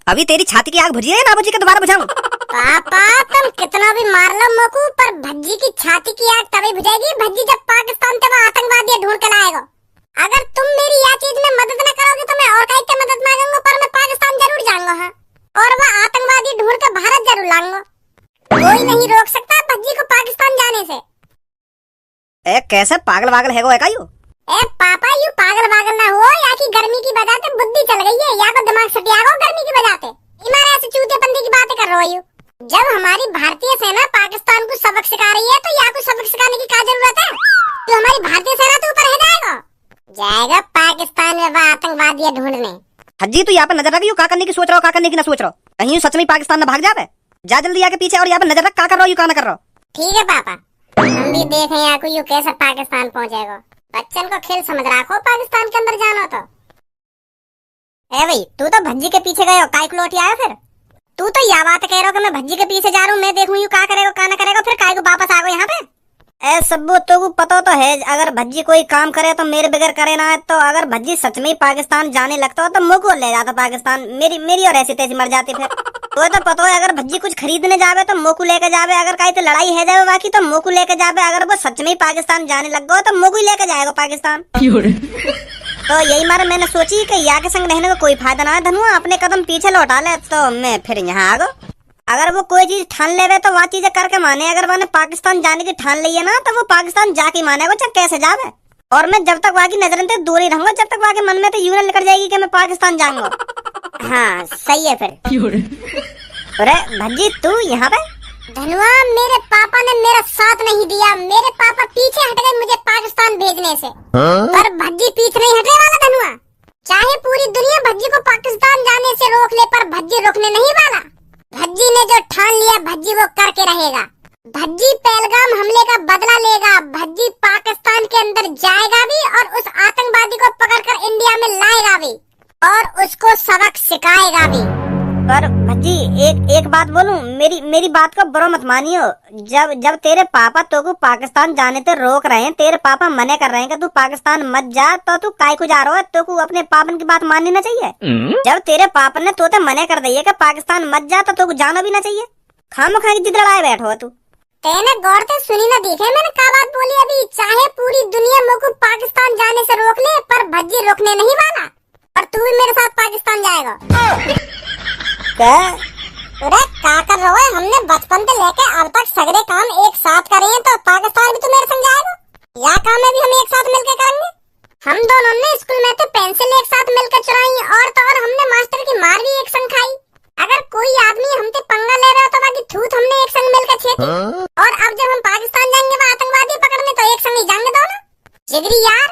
अभी तेरी छाती की आग बुझी है ना बुझी के दोबारा बुझाऊं? पापा तुम कितना भी मार लो मोकू, पर भज्जी की छाती की आग तभी बुझेगी भज्जी जब पाकिस्तान से वो आतंकवादी ढूंढ कर लाएगा। अगर तुम मेरी यह चीज में मदद न करोगे तो मैं और कहीं से मदद मांगूंगा, पर मैं पाकिस्तान जरूर जाऊंगा। हाँ, और वह आतंकवादी ढूंढ कर भारत जरूर लाऊंगा। कोई नहीं रोक सकता भज्जी को पाकिस्तान जाने से। ए कैसे पागल वागल है वो है कायू? ए पापा यू पागल वागल ना हो, या की गर्मी की वजह से बुद्धि चल गई है, या को दिमाग सटिया गो गर्मी की वजह से। इमारे ऐसे चूतेपंती की बातें कर रहे हो यू। जब हमारी भारतीय सेना पाकिस्तान को सबक सिखा रही है तो या को सबक सिखाने की क्या जरूरत है? तो हमारी भारतीय सेना तो ऊपर जाएगा पाकिस्तान में वह आतंकवादी ढूंढने। हज्जी तू यहाँ पर नजर रख, यू क्या करने की सोच रहा हो, क्या करने की ना सोच रहा हो? कहीं यूं सच में पाकिस्तान न भाग जावे। जा जल्दी आके पीछे और यहाँ पर नजर रख, क्या कर रहा हो, यू क्या न कर रहा हो। ठीक है पापा, हम भी देखें यहाँ को यू कैसे पाकिस्तान पहुँचेगा। बच्चन को खेल समझ रखो, पाकिस्तान के अंदर जाना तो। ए भाई तू तो भज्जी के पीछे गए हो, काय को लौट आया फिर? तू तो यह बात कह रहा हो कि मैं भज्जी के पीछे जा रहा हूँ, मैं देखूं यू क्या करेगा क्या ना करेगा, फिर काय को वापस आ गए यहाँ पे। ए सब्बू तो को पता तो है, अगर भज्जी कोई काम करे तो मेरे बगैर करे ना। तो अगर भज्जी सच में ही पाकिस्तान जाने लगता हो तो मुझको ले जाता पाकिस्तान, मेरी और ऐसी तैसी मर जाती फिर। तो पता है अगर भज्जी कुछ खरीदने जावे तो मोकू लेके जावे, अगर कहीं तो लड़ाई है जावे बाकी तो मोकू लेके जावे। अगर वो सच में ही पाकिस्तान जाने लग गो तो मोकू लेके जाएगा पाकिस्तान। तो यही मारे मैंने सोची कि या के संग रहने का कोई फायदा ना है, धनुआ अपने कदम पीछे लौटा ले। तो मैं फिर यहाँ आ गो। अगर वो कोई चीज ठान लेवे तो वह चीजें करके माने। अगर मैंने पाकिस्तान जाने की ठान ली है ना तो वो पाकिस्तान जाके मानेगा, चाहे कैसे जावे। और मैं जब तक वहाँ की नजर से दूर ही रहूंगा, जब तक वहाँ के मन में तो यूं निकल जाएगी कि मैं पाकिस्तान जाऊंगा। हाँ सही है फिर। अरे भज्जी तू यहाँ पे? धनुआ मेरे पापा ने मेरा साथ नहीं दिया, मेरे पापा पीछे हट गए मुझे पाकिस्तान भेजने से। पर भज्जी पीछे नहीं हटने वाला धनुआ। चाहे पूरी दुनिया भज्जी को पाकिस्तान जाने से रोक ले, पर भज्जी रुकने नहीं वाला। भज्जी ने जो ठान लिया भज्जी वो करके रहेगा। भज्जी पहलगाम हमले का बदला लेगा। भज्जी पाकिस्तान के अंदर जाएगा भी और उस आतंकवादी को पकड़कर इंडिया में लाएगा भी और उसको सबक सिखाएगा भी। पर भज्जी एक बात बोलूं, मेरी बात को बुरा मत मानियो। जब तेरे पापा तो को पाकिस्तान जाने से रोक रहे हैं, तेरे पापा मने कर रहे हैं कि तू पाकिस्तान मत जा, तो तू काय को जा रहा है? तो को अपने पापन की बात माननी ना चाहिए। जब तेरे पापा ने तो मने कर दिए कि पाकिस्तान मत जा, तो जाना भी ना चाहिए। खामखा की जिद लड़ाए बैठो तू। तेने गौर से सुनी ना देखे मैंने क्या बात बोली अभी? चाहे पूरी दुनिया मुझको पाकिस्तान जाने से रोक ले, पर भज्जी रोकने नहीं वाला। और तू भी मेरे साथ पाकिस्तान जाएगा। क्या? अरे क्या कर रहे हो? हमने बचपन से लेके अब तक सगरे काम एक साथ करे हैं, तो पाकिस्तान भी तो मेरे संग जाएगा। या काम है भी हम एक साथ मिलकर करेंगे। हम दोनों ने स्कूल में तो पेंसिल एक साथ मिलकर चुराई, और तो और हमने मास्टर की मार भी एक संग खाई। अगर कोई आदमी हमसे पंगा ले रहा हो तो बाकी थूत हमने एक संग मिलकर छेदी। और अब जब हम पाकिस्तान जाएंगे वो आतंकवादी पकड़ने, तो एक संग ही जाएंगे दोनों। जिगरी यार।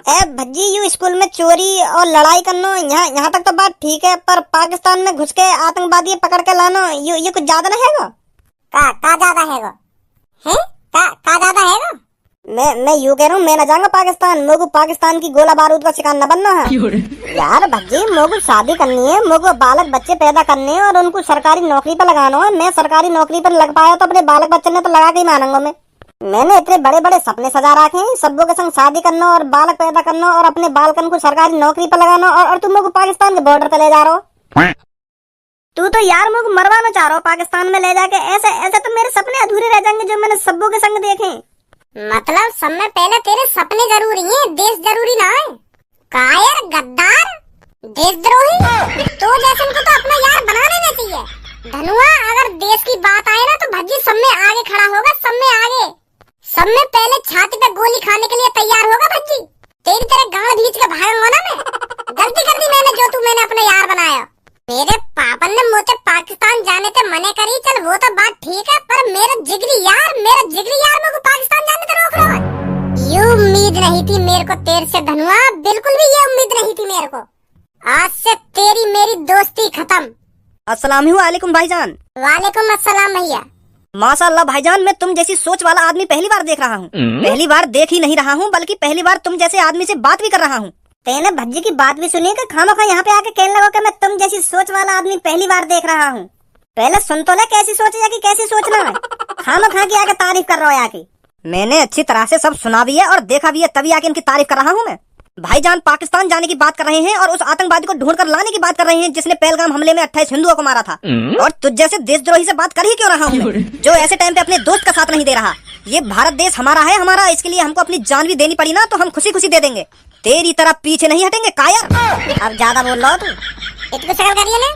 ए भज्जी यू स्कूल में चोरी और लड़ाई करना यहाँ तक तो बात ठीक है, पर पाकिस्तान में घुस के आतंकवादी पकड़ के लाना ये कुछ ज्यादा ना हैगा? का ज्यादा हैगा? हैं? का ज्यादा हैगा? मैं यूँ कह रहा हूँ, मैं न जाऊंगा पाकिस्तान। मोगू पाकिस्तान की गोला बारूद का शिकार न बनना है। यार भज्जी मोगू शादी करनी है, मोगू बालक बच्चे पैदा करने हैं और उनको सरकारी नौकरी पर लगाना है। मैं सरकारी नौकरी पर लग पाया तो अपने बालक बच्चे ने तो लगा के ही मानूंगा। मैंने इतने बड़े बड़े सपने सजा रखे हैं, सबों के संग शादी करना और बालक पैदा करना और अपने बालकन को सरकारी नौकरी पर लगाना, और तुम मुझको पाकिस्तान के बॉर्डर पे ले जा रहे हो। तू तो यार मुझको मरवाना चाह रहा हो पाकिस्तान में ले जाके। ऐसे तो मेरे सपने अधूरे रह जाएंगे जो मैंने सबों के संग देखे। मतलब सब में पहले तेरे सपने जरूरी हैं, देश जरूरी ना है। कायर गद्दार देशद्रोही, तो जैसे को तो अपना यार बना लेना चाहिए। धनुआ अगर देश की बात आए ना तो भज्जी सब में आगे खड़ा होगा, सब में आगे। सब में पहले छाती पे गोली खाने के लिए तैयार होगा भज्जी। तेरी तरह गांड भींच के भागूंगा ना मैं। गलती कर दी मैंने जो मैंने अपना यार बनाया। मेरे पापा ने मुझे पाकिस्तान जाने से मने करी, चल वो तो बात ठीक है, पर मेरा जिगरी यार मुझे पाकिस्तान जाने से रोक रहा है। ये उम्मीद नहीं थी मेरे को तेरे से धनुआ, बिल्कुल भी ये उम्मीद नहीं थी मेरे को। आज से तेरी मेरी दोस्ती खत्म। अस्सलाम वालेकुम भाईजान। वालेकुम अस्सलाम भैया। माशाअल्लाह भाईजान, मैं तुम जैसी सोच वाला आदमी पहली बार देख रहा हूँ। पहली बार देख ही नहीं रहा हूँ, बल्कि पहली बार तुम जैसे आदमी से बात भी कर रहा हूँ। तेने भज्जी की बात भी सुनी कि खामखा यहाँ पे आके कहने लगा कि मैं तुम जैसी सोच वाला आदमी पहली बार देख रहा हूँ। पहले सुन तो ले कैसी सोच है कि कैसी सोचना है। खामखा की आके तारीफ कर रहा हो यहाँ की। मैंने अच्छी तरह से सब सुना भी है और देखा भी है, तभी आके इनकी तारीफ कर रहा हूँ मैं। भाईजान पाकिस्तान जाने की बात कर रहे हैं और उस आतंकवादी को ढूंढ कर लाने की बात कर रहे हैं जिसने पहलगाम हमले में 28 हिंदुओं को मारा था। और तुझ जैसे देशद्रोही से बात कर ही क्यों रहा हूँ मैं, जो ऐसे टाइम पे अपने दोस्त का साथ नहीं दे रहा। ये भारत देश हमारा है, हमारा, इसके लिए हमको अपनी जान भी देनी पड़ी ना तो हम खुशी खुशी दे देंगे। तेरी तरफ पीछे नहीं हटेंगे कायर। अब ज्यादा बोल रहा हो तू, इतनी शक्ल करिए ना,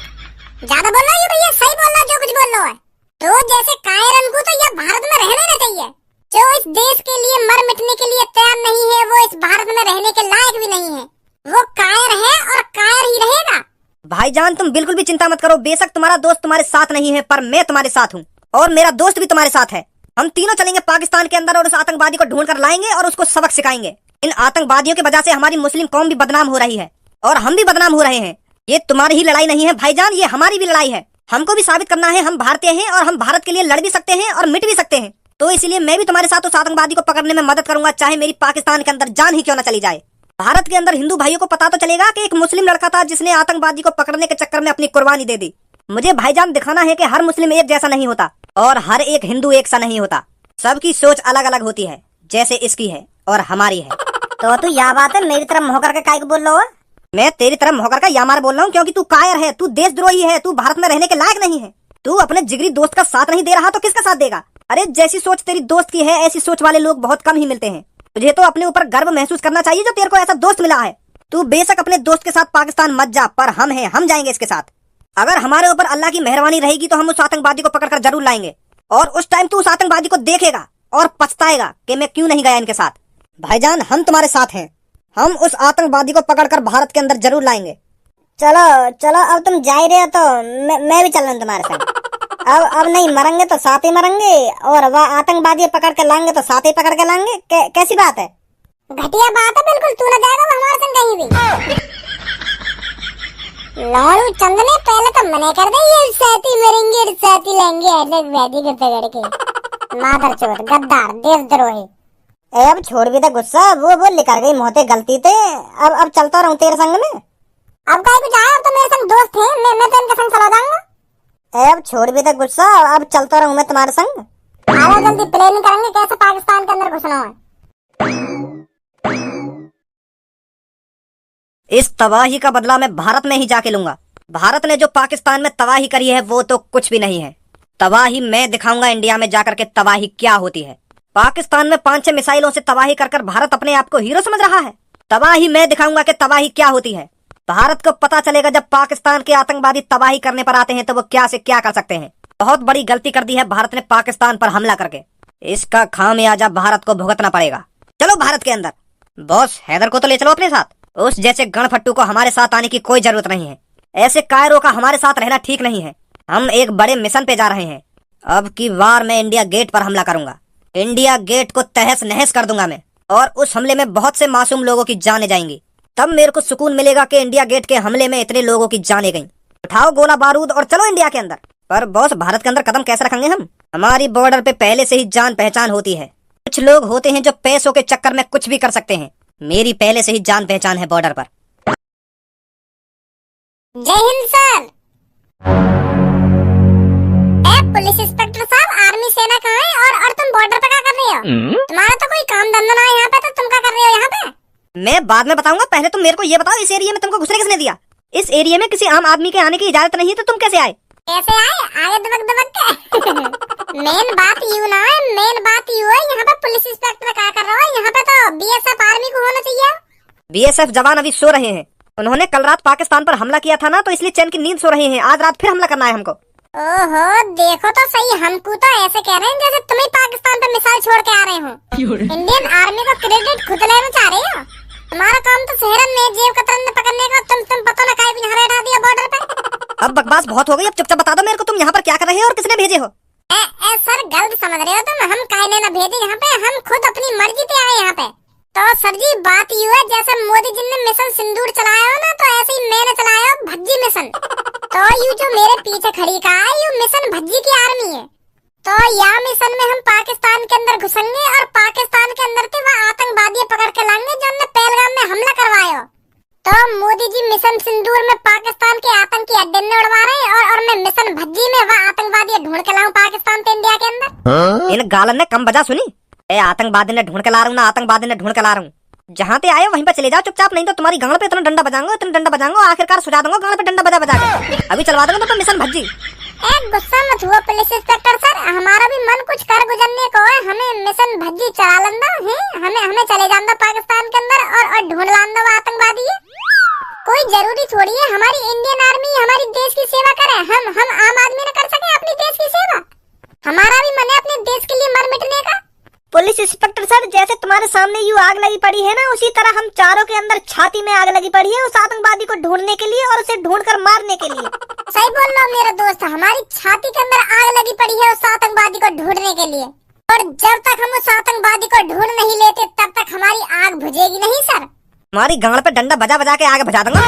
ज्यादा बोल रहा है भैया, सही बोल रहा है जो कुछ बोल रहा है। तो जैसे कायरन को तो ये भारत में रहना ना चाहिए। जो इस देश के लिए मर मिटने के लिए तैयार नहीं है वो इस भारत में रहने के लायक भी नहीं है। वो कायर है और कायर ही रहेगा। भाईजान तुम बिल्कुल भी चिंता मत करो, बेशक तुम्हारा दोस्त तुम्हारे साथ नहीं है पर मैं तुम्हारे साथ हूँ और मेरा दोस्त भी तुम्हारे साथ है। हम तीनों चलेंगे पाकिस्तान के अंदर और उस आतंकवादी को ढूंढ कर लाएंगे और उसको सबक सिखाएंगे। इन आतंकवादियों की वजह से हमारी मुस्लिम कौम भी बदनाम हो रही है और हम भी बदनाम हो रहे हैं। ये तुम्हारी ही लड़ाई नहीं है भाईजान, ये हमारी भी लड़ाई है। हमको भी साबित करना है हम भारतीय हैं और हम भारत के लिए लड़ भी सकते हैं और मिट भी सकते हैं। तो इसलिए मैं भी तुम्हारे साथ उस आतंकवादी को पकड़ने में मदद करूंगा, चाहे मेरी पाकिस्तान के अंदर जान ही क्यों न चली जाए। भारत के अंदर हिंदू भाइयों को पता तो चलेगा कि एक मुस्लिम लड़का था जिसने आतंकवादी को पकड़ने के चक्कर में अपनी कुर्बानी दे दी। मुझे भाईजान दिखाना है कि हर मुस्लिम एक जैसा नहीं होता और हर एक हिंदू एक सा नहीं होता। सबकी सोच अलग अलग होती है, जैसे इसकी है और हमारी है। तो तू यह बात है मेरी तरफ मुंह करके काहे को बोल रहा है? मैं तेरी तरफ मुंह करके या मार बोल रहा हूँ क्योंकि तू कायर है, तू देशद्रोही है, तू भारत में रहने के लायक नहीं है। तू अपने जिगरी दोस्त का साथ नहीं दे रहा तो किसका साथ देगा? अरे जैसी सोच तेरी दोस्त की है ऐसी सोच वाले लोग बहुत कम ही मिलते हैं। तुझे तो अपने ऊपर गर्व महसूस करना चाहिए जो तेरे को ऐसा दोस्त मिला है। तू बेशक अपने दोस्त के साथ पाकिस्तान मत जा, पर हम हैं, हम जाएंगे इसके साथ। अगर हमारे ऊपर अल्लाह की मेहरबानी रहेगी तो हम उस आतंकवादी को पकड़कर जरूर लाएंगे और उस टाइम तू उस आतंकवादी को देखेगा और पछताएगा कि मैं क्यों नहीं गया इनके साथ। भाईजान हम तुम्हारे साथ हैं, हम उस आतंकवादी को पकड़कर भारत के अंदर जरूर लाएंगे। चलो चलो, अब तुम जा ही रहे हो तो मैं भी चल रहा हूँ तुम्हारे साथ। अब नहीं मरेंगे तो साथ ही मरेंगे और वह आतंकवादी पकड़ के लाएंगे तो साथ ही पकड़ के लाएंगे। कैसी बात है? घटिया बात है बिल्कुल, तू न जाएगा हमारे संग कहीं भी। लालू चंद ने पहले तो मना कर दे, ये साथी मरेंगे और साथी लेंगे ऐसे वैदी के पकड़ के। मादरचोद, गद्दार, देशद्रोही। अब छोड़ भी दे गुस्सा, वो लिकर गई मोहते गलती थे। अब चलता रहूं तेरे संग में। अब काहे को जाए, अब तो मेरे संग दोस्त है, मैं तो इनके संग चला जाऊंगा। अब छोड़ भी दे गुस्सा, अब चलता रहूं मैं तुम्हारे संग। आओ जल्दी प्लान करेंगे कैसे पाकिस्तान के अंदर घुसना है। इस तबाही का बदला मैं भारत में ही जाके लूंगा। भारत ने जो पाकिस्तान में तबाही करी है वो तो कुछ भी नहीं है। तबाही मैं दिखाऊंगा इंडिया में जाकर के तबाही क्या होती है। पाकिस्तान में 5-6 मिसाइलों से तबाही कर भारत अपने आप को हीरो समझ रहा है। तबाही मैं दिखाऊंगा कि तबाही क्या होती है। भारत को पता चलेगा जब पाकिस्तान के आतंकवादी तबाही करने पर आते हैं तो वो क्या से क्या कर सकते हैं। बहुत बड़ी गलती कर दी है भारत ने पाकिस्तान पर हमला करके, इसका खामियाजा भारत को भुगतना पड़ेगा। चलो भारत के अंदर। बॉस हैदर को तो ले चलो अपने साथ, उस जैसे गणफट्टू को हमारे साथ आने की कोई जरूरत नहीं है। ऐसे कायरों का हमारे साथ रहना ठीक नहीं है। हम एक बड़े मिशन पे जा रहे हैं। अब की बार मैं इंडिया गेट पर हमला करूंगा। इंडिया गेट को तहस नहस कर दूंगा मैं, और उस हमले में बहुत से मासूम लोगों की जानें जाएंगी। तब मेरे को सुकून मिलेगा कि इंडिया गेट के हमले में इतने लोगों की जानें गईं। उठाओ गोला बारूद और चलो इंडिया के अंदर। पर बॉस भारत के अंदर कदम कैसे रखेंगे हम? हमारी बॉर्डर पे पहले से ही जान पहचान होती है। कुछ लोग होते हैं जो पैसों के चक्कर में कुछ भी कर सकते हैं। मेरी पहले से ही जान पहचान है बॉर्डर पर। जय हिंद सर। पुलिस इंस्पेक्टर साहब, आर्मी सेना कहाँ है और तुम बॉर्डर पे क्या कर रहे हो? तुम्हारा तो कोई काम धंधा ना है यहाँ पे, तो तुम क्या कर रहे हो यहाँ पे? मैं बाद में बताऊंगा, पहले तुम मेरे को ये बताओ इस एरिया में तुमको घुसने किसने दिया? इस एरिया में किसी आम आदमी के आने की इजाजत नहीं है तो तुम कैसे आए? कैसे आए? आगे दबक दबक के। मेन बात यू ना है, मेन बात यू है यहाँ पे पुलिस इंस्पेक्टर क्या कर रहा है? यहाँ पे तो बीएसएफ आर्मी को होना चाहिए। बीएसएफ जवान अभी सो रहे हैं। उन्होंने कल रात पाकिस्तान पर हमला किया था ना, तो इसलिए चैन की नींद सो रहे हैं। आज रात फिर हमला करना है हमको। ओहो, देखो तो सही, हमको तो ऐसे कह रहे हैं जैसे तुम ही पाकिस्तान पे मिसाइल छोड़ के आ रहे हो। इंडियन आर्मी को क्रेडिट खुद लेना चाह रहे हो। तुम्हारा काम तो शहरन में जेब कतरन में पकड़ने का, तुम पता ना काहे यहाँ बैठा दिया बॉर्डर पे। अब बकवास बहुत हो गई, अब चुपचाप बता दो मेरे को तुम यहाँ पर क्या कर रहे हो और किसने भेजे हो? सर गलत समझ रहे हो तुम, हम काहे ना भेजे यहाँ पे, हम खुद अपनी मर्जी से आए यहाँ पे। तो सर जी बात यू है, जैसे मोदी जी ने मिशन सिंदूर चलाया हो ना, तो ऐसे ही मैंने चलाया भज्जी मिशन। तो यू जो मेरे पीछे खड़ी का है, यू मिशन भज्जी की आर्मी है। तो यह मिशन में हम पाकिस्तान के अंदर घुसेंगे और पाकिस्तान के अंदर से वह आतंकवादी पकड़ के लाएंगे जो हमने पहलगाम में हमला करवाया। तो मोदी जी मिशन सिंदूर में पाकिस्तान के आतंकी अड्डे में उड़वा रहे हैं और मैं मिशन भज्जी में वह आतंकवादी ढूंढ के लाऊं पाकिस्तान से इंडिया के अंदर। इन गालन ने कम बजा सुनी। ए आतंकवादी ने ढूंढ के ला रहा हूँ ना, आतंकवादी ने ढूंढ के ला रहा हूँ। जहाँ ते आए वहीं पे चले जाओ चुपचाप, नहीं तो तुम्हारी गांड पे इतना डंडा बजाऊंगा, आखिरकार सुझा दूंगा गांड पे डंडा बजा बजा के। अभी चलवा दूंगा तो मिशन भज्जी। गुस्सा मत हुआ पुलिस इंस्पेक्टर सर, हमारा भी मन कुछ कर गुजरने को है, हमें मिशन भज्जी चला लंदा है, हमें चले जाना पाकिस्तान के अंदर और ढूंढ लाना वो आतंकवादी है। कोई जरूरी थोड़ी है हमारी इंडियन आर्मी हमारी देश की सेवा करे, हम आम आदमी न कर सके अपनी देश की सेवा। हमारा भी मन है अपने देश के लिए मर मिटने का। पुलिस इंस्पेक्टर सर, जैसे तुम्हारे सामने यूं आग लगी पड़ी है ना, उसी तरह हम चारों के अंदर छाती में आग लगी पड़ी है उस आतंकवादी को ढूंढने के लिए और उसे ढूंढकर मारने के लिए। सही बोल रहा हूँ मेरा दोस्त, हमारी छाती के अंदर आग लगी पड़ी है उस आतंकवादी को ढूंढने के लिए, और जब तक हम उस आतंकवादी को ढूंढ नहीं लेते तब तक हमारी आग बुझेगी नहीं सर। हमारी गांड पे डंडा बजा बजा के आग बुझा दूंगा।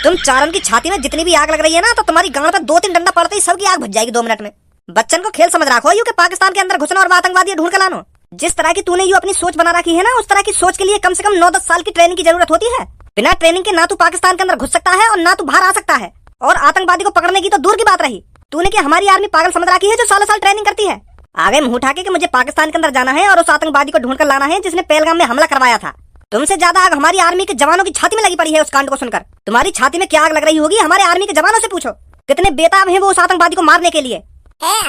तुम चारों की छाती में जितनी भी आग लग रही है ना, तो तुम्हारी गांड पे 2-3 डंडा पड़ते ही सबकी आग बुझ जाएगी 2 मिनट में। बच्चन को खेल समझ रखो, यू के पाकिस्तान के अंदर घुसना और आतंकवादी ढूंढ कर लाना। जिस तरह की तूने यू अपनी सोच बना रखी है ना, उस तरह की सोच के लिए कम से कम 9-10 साल की ट्रेनिंग की जरूरत होती है। बिना ट्रेनिंग के ना तू पाकिस्तान के अंदर घुस सकता है और ना तू बाहर आ सकता है, और आतंकवादी को पकड़ने की तो दूर की बात रही। तूने क्या हमारी आर्मी पागल समझ रखी है जो सालों-साल ट्रेनिंग करती है? आगे मुंह उठा के मुझे पाकिस्तान के अंदर जाना है और उस आतंकवादी को ढूंढ कर लाना है जिसने पहलगाम में हमला करवाया था। तुमसे ज्यादा आग हमारी आर्मी के जवानों की छाती में लगी पड़ी है उस कांड को सुनकर। तुम्हारी छाती में क्या आग लग रही होगी हमारे आर्मी के जवानों से पूछो, कितने बेताब हैं वो उस आतंकवादी को मारने के लिए।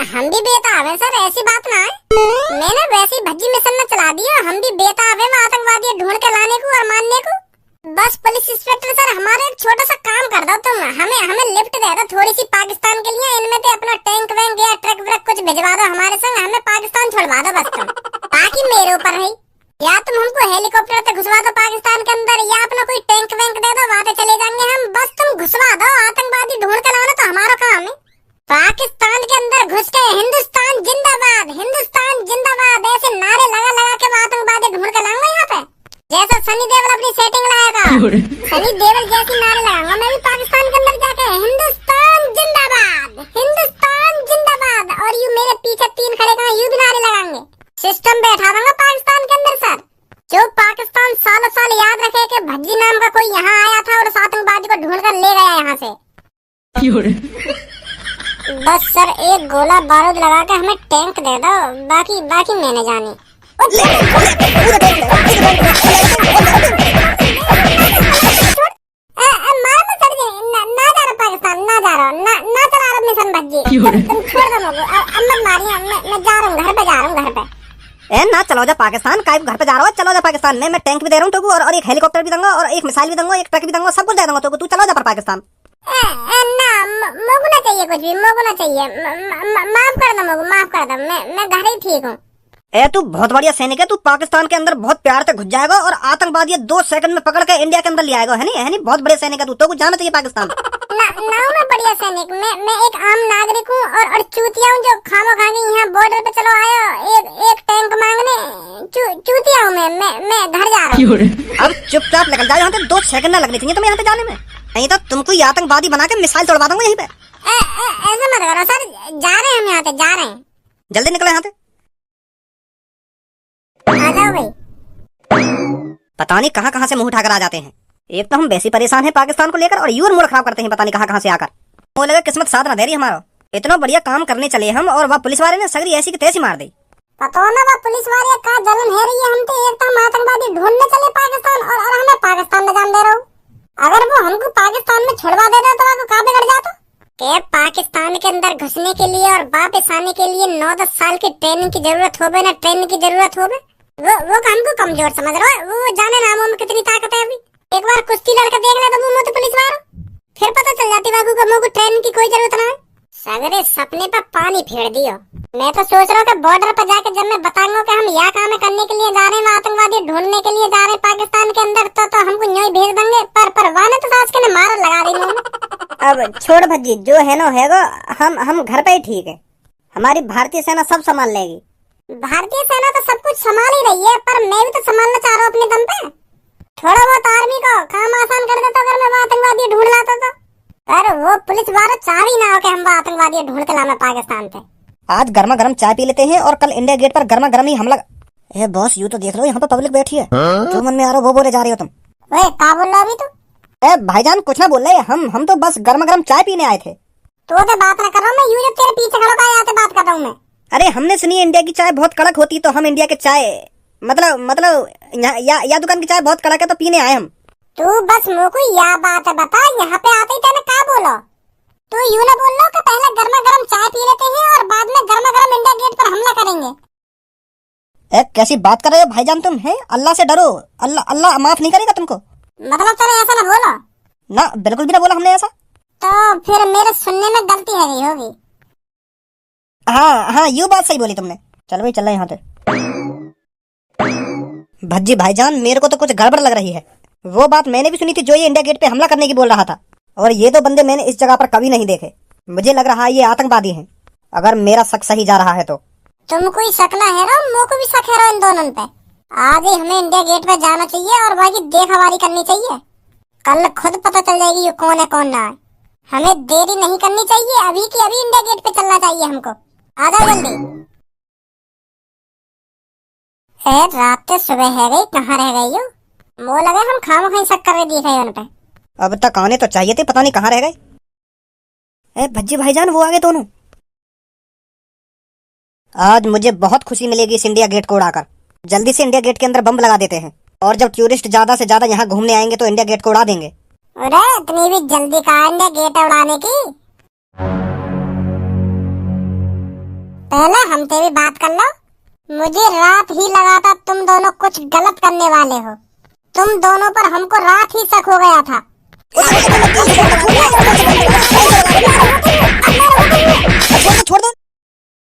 हम भी बेताब हैं सर, ऐसी बात ना है। मैंने वैसे ही भज्जी मिशन में चला दिया, हम भी बेताब हैं वो आतंकवादी ढूंढ के लाने को और मारने को। बस पुलिस इंस्पेक्टर सर, हमारा एक छोटा सा काम कर दो तुम, हमें लिफ्ट दे दो थोड़ी सी पाकिस्तान के लिए, इनमें से अपना टैंक वैंक या ट्रक व्रक कुछ भिजवा दो हमारे संग, हमें पाकिस्तान छोड़वा दो बस तुम। बाकी मेरे ऊपर है, या तुम हमको हेलीकॉप्टर से घुसवा दो पाकिस्तान के अंदर, या अपना कोई टैंक वैंक दे दो, वहाँ चले जाएंगे हम। बस तुम घुसवा दो, आतंकवादी ढूंढ के लाना तो हमारा काम है। पाकिस्तान के अंदर घुस के हिंदुस्तान जिंदाबाद ऐसे नारे लगा लगा के वो आतंकवादी ढूंढ के लाऊंगा यहाँ पे, जैसा सनी देओल अपनी सेटिंग लाया था। सनी देओल जैसी नारे लगाऊंगा मैं भी पाकिस्तान के अंदर जाके, हिंदुस्तान जिंदाबाद, और यू मेरे पीछे 3 खड़े कहाँ यू भी नारे लगाएंगे। सिस्टम बैठा दूंगा पाकिस्तान के अंदर सर, जो पाकिस्तान सालों साल याद रखे कि भज्जी नाम का कोई यहाँ आया था और उस आतंकवादी को ढूंढ कर ले गया यहाँ से। बस सर एक गोला बारूद लगा के हमें टैंक दे दो, बाकी मैंने जानी। पाकिस्तान ना जा रहा मिशन भज्जी, तुम छोड़ दो मुझे, अब मत मारिए, मैं जा रहा हूँ घर पे। ना चलो जा पाकिस्तान, काय घर पे जा रहा हो, चलो जा पाकिस्तान में। मैं टैंक भी दे रहा हूँ तुमको, और एक हेलीकॉप्टर भी दूंगा, और एक मिसाइल भी दूंगा, एक ट्रक भी दूंगा, सब कुछ दे दूंगा तुमको। तू चलो जा पर पाकिस्तान। मोगू ना चाहिए कुछ भी, मोगू ना चाहिए, माफ कर दो मोगू, माफ कर दो, मैं घर ही ठीक हूँ। तू बहुत बढ़िया सैनिक है, तू पाकिस्तान के अंदर बहुत प्यार से घुस जाएगा और आतंकवादी 2 सेकंड में पकड़ के इंडिया के अंदर ले आएगा, है नहीं? बहुत बड़े सैनिक है तू, तो कुछ जाना चाहिए पाकिस्तान। ना मैं बढ़िया सैनिक, मैं एक आम नागरिक हूँ और चूतिया हूँ जो खामो खागे यहाँ बॉर्डर पे चलो आयो एक टैंक मांगने। चूतिया हूँ मैं घर जा रहा हूँ। अब चुपचाप निकल जाओ यहाँ से, 2 सेकंड ना लगने चाहिए तुम्हें यहाँ से जाने में, नहीं तो तुमको आतंकवादी बना के मिसाइल तोड़वा दूंगा यहीं पे। ऐसा मत करो सर, जा रहे हैं हम यहाँ से, जा रहे हैं। जल्दी निकलो यहाँ से। आ जाओ भाई। पता नहीं कहाँ से मुंह उठाकर आ जाते हैं। एक तो हम वैसे परेशान हैं पाकिस्तान को लेकर, और यूं मूड खराब करते हैं पता नहीं कहाँ से आकर। वो लगा किस्मत साथ ना दे रही हमारा। इतना बढ़िया काम करने चले हम और वह पुलिस वाले ने सगरी ऐसी की तैसी मार दी। पता ना वह पुलिस वाले का जलन है रही है, हम तो एक तो आतंकवादी ढूंढने चले पाकिस्तान और हमें पाकिस्तान में जान दे रहा हूँ। अगर वो हमको पाकिस्तान में छुड़वा देता तो आपको कहाँ बिगड़ जाता? के पाकिस्तान के अंदर घुसने के लिए और वापस आने के लिए 9-10 साल की ट्रेनिंग की जरूरत हो, ना ट्रेनिंग की जरूरत हो। वो हमको कमजोर समझ रहा है, वो जाने नामों में कितनी ताकत है। अभी एक बार कुश्ती लड़का देख ले तो मुंह तो पुलिस वाला, फिर पता चल जाती बाबू को मुंह को ट्रेनिंग की कोई जरूरत ना है। सगरे सपने पर पानी फेर दियो। मैं तो सोच रहा हूँ कि बॉर्डर पर जाकर जब मैं बताऊंगा कि हम यहाँ काम करने के लिए जा रहे हैं, आतंकवादी ढूंढने के लिए जा रहे हैं पाकिस्तान के अंदर, तो हमको न्योय भेज देंगे। पर वाने तो सास के ने मार लगा दी मुंह। अब छोड़ भज्जी, जो है ना होगा, हम घर पे ही ठीक है। हमारी भारतीय सेना सब संभाल लेगी। भारतीय सेना तो सब कुछ संभाल ही रही है, पर मैं भी तो संभालना चाह रहा हूँ अपने दम पे। थोड़ा बहुत आर्मी को काम आसान कर देता अगर मैं आतंकवादी ढूंढ लाता तो। पर वो पुलिस वाला चाह ही ना हो कि हम आतंकवादी ढूंढ के लाना पाकिस्तान पे। आज गर्मा गर्म चाय पी लेते हैं और कल इंडिया गेट पर गर्मा गर्म ही हमला। ए बॉस, यूँ तो देख लो यहाँ पे पब्लिक बैठी है, जो मन में आ रहा वो बोले जा रही हो तुम। ओए क्या बोल रहा अभी तू? भाईजान कुछ ना बोल रहे, हम तो बस गर्मा गर्म चाय पीने आए थे। तो बात ना कर रहा हूँ मैं, यूँ तेरे पीछे खड़ा होकर यहाँ से बात कर रहा हूँ मैं। अरे हमने सुनी इंडिया की चाय बहुत कड़क होती, तो हम इंडिया के चाय। मतलब या दुकान की चाय बहुत कड़क है तो पीने आए हम। तू बस मोकू या बात बता, यहाँ पे आते ही तेने क्या बोलो? तू यूं ना बोल लो कि पहले गर्मा गर्म चाय पी लेते हैं और बाद में गर्मा गर्म इंडिया गेट पर हमला करेंगे। कैसी बात कर रहे हो भाईजान तुम? हैं, अल्लाह से डरो, अल्लाह अल्लाह माफ नहीं करेगा तुमको। मतलब तूने ऐसा ना बोलो। ना, बिल्कुल भी ना बोला हमने ऐसा। तो फिर मेरे सुनने में गलती है गई होगी। हाँ हाँ, यूँ बात सही बोली तुमने। चल भाई, चल रहे यहाँ से। भज्जी भाईजान, मेरे को तो कुछ गड़बड़ लग रही है। वो बात मैंने भी सुनी थी जो ये इंडिया गेट पे हमला करने की बोल रहा था, और ये दो बंदे मैंने इस जगह पर कभी नहीं देखे। मुझे लग रहा है ये आतंकवादी हैं, अगर मेरा शक सही जा रहा है तो। तुम कोई शक ना है रो, मोको भी शक है रो इन दोनों पे। आज ही हमें इंडिया गेट पे जाना चाहिए और वहाँ की देखभाली करनी चाहिए। कल खुद पता चल जाएगी ये कौन है कौन ना है। हमें देरी नहीं करनी चाहिए, अभी की अभी इंडिया गेट पे चलना चाहिए हमको। आ जाओ जल्दी। रात से सुबह है गई, कहाँ रह गई हो? वो लगे हम खामो खा शक कर रहे दिख रहे उन पे। अब तक आने तो चाहिए थे, पता नहीं कहाँ रह गए। भज्जी भाईजान, वो आगे दोनों। आज मुझे बहुत खुशी मिलेगी इस इंडिया गेट को उड़ाकर। जल्दी से इंडिया गेट के अंदर बम लगा देते हैं, और जब टूरिस्ट ज्यादा से ज्यादा यहाँ घूमने आएंगे तो इंडिया गेट को उड़ा देंगे। अरे इतनी भी जल्दी कहाँ इंडिया गेट उड़ाने की? पहले हमसे भी बात कर लो। मुझे रात ही लगा था तुम दोनों कुछ गलत करने वाले हो। तुम दोनों पर हमको रात ही शक हो गया था। छोड़ दो।